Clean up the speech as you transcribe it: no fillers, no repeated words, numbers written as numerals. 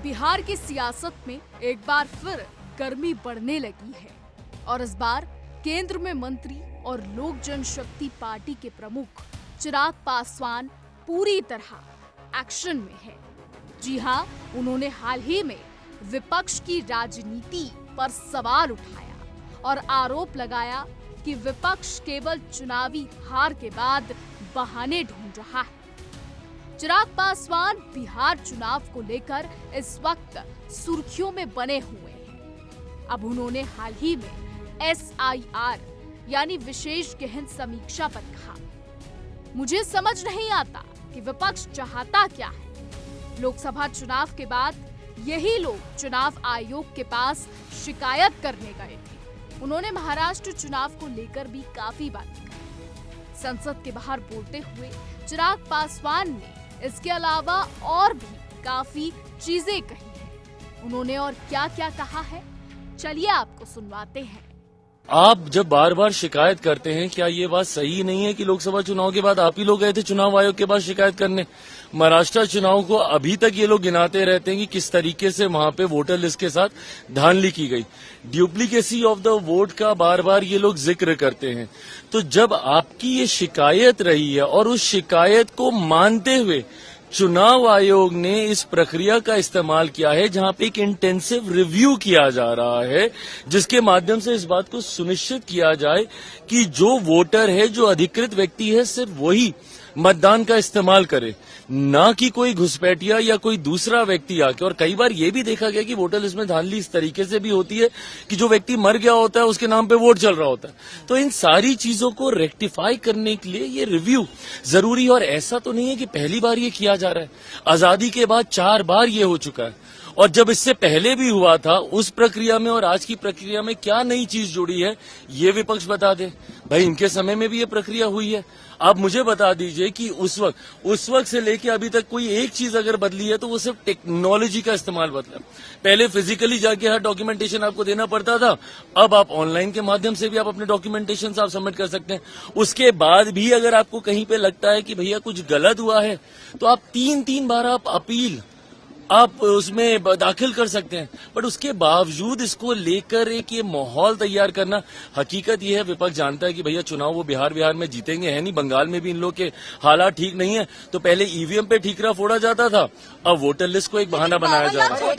बिहार की सियासत में एक बार फिर गर्मी बढ़ने लगी है और इस बार केंद्र में मंत्री और लोक जनशक्ति पार्टी के प्रमुख चिराग पासवान पूरी तरह एक्शन में है। जी हां, उन्होंने हाल ही में विपक्ष की राजनीति पर सवाल उठाया और आरोप लगाया कि विपक्ष केवल चुनावी हार के बाद बहाने ढूंढ रहा है। चिराग पासवान बिहार चुनाव को लेकर इस वक्त सुर्खियों में बने हुए हैं। अब उन्होंने हाल ही में SIR यानी विशेष गहन समीक्षा पर कहा, मुझे समझ नहीं आता कि विपक्ष चाहता क्या है। लोकसभा चुनाव के बाद यही लोग चुनाव आयोग के पास शिकायत करने गए थे। उन्होंने महाराष्ट्र चुनाव को लेकर भी काफी बातें कही। संसद के बाहर बोलते हुए चिराग पासवान ने इसके अलावा और भी काफी चीजें कही हैं। उन्होंने और क्या-क्या कहा है, चलिए आपको सुनवाते हैं। आप जब बार बार शिकायत करते हैं, क्या ये बात सही नहीं है कि लोकसभा चुनाव के बाद आप ही लोग गए थे चुनाव आयोग के पास शिकायत करने? महाराष्ट्र चुनाव को अभी तक ये लोग गिनाते रहते हैं कि किस तरीके से वहां पे वोटर लिस्ट के साथ धांधली की गई, ड्यूप्लीकेसी ऑफ द वोट का बार बार ये लोग जिक्र करते हैं। तो जब आपकी ये शिकायत रही है और उस शिकायत को मानते हुए चुनाव आयोग ने इस प्रक्रिया का इस्तेमाल किया है जहां पे एक इंटेंसिव रिव्यू किया जा रहा है, जिसके माध्यम से इस बात को सुनिश्चित किया जाए कि जो वोटर है, जो अधिकृत व्यक्ति है, सिर्फ वही मतदान का इस्तेमाल करे, ना कि कोई घुसपैठिया या कोई दूसरा व्यक्ति आके। और कई बार ये भी देखा गया कि वोटर लिस्ट में धांधली इस तरीके से भी होती है कि जो व्यक्ति मर गया होता है उसके नाम पे वोट चल रहा होता है। तो इन सारी चीजों को रेक्टिफाई करने के लिए ये रिव्यू जरूरी है। और ऐसा तो नहीं है कि पहली बार ये किया जा रहा है, आजादी के बाद 4 बार ये हो चुका है। और जब इससे पहले भी हुआ था, उस प्रक्रिया में और आज की प्रक्रिया में क्या नई चीज जुड़ी है, ये विपक्ष बता दे। भाई, इनके समय में भी ये प्रक्रिया हुई है। आप मुझे बता दीजिए कि उस वक्त से लेके अभी तक कोई एक चीज अगर बदली है तो वो सिर्फ टेक्नोलॉजी का इस्तेमाल बदला। पहले फिजिकली जाके हर डॉक्यूमेंटेशन आपको देना पड़ता था, अब आप ऑनलाइन के माध्यम से भी आप अपने डॉक्यूमेंटेशन आप सबमिट कर सकते हैं। उसके बाद भी अगर आपको कहीं पे लगता है कि भैया कुछ गलत हुआ है, तो आप 3 बार आप अपील आप उसमें दाखिल कर सकते हैं। बट उसके बावजूद इसको लेकर एक ये माहौल तैयार करना, हकीकत ये है विपक्ष जानता है कि भैया चुनाव वो बिहार में जीतेंगे है नहीं। बंगाल में भी इन लोग के हालात ठीक नहीं है। तो पहले EVM पे ठीकरा फोड़ा जाता था, अब वोटर लिस्ट को एक बहाना बनाया जा रहा है।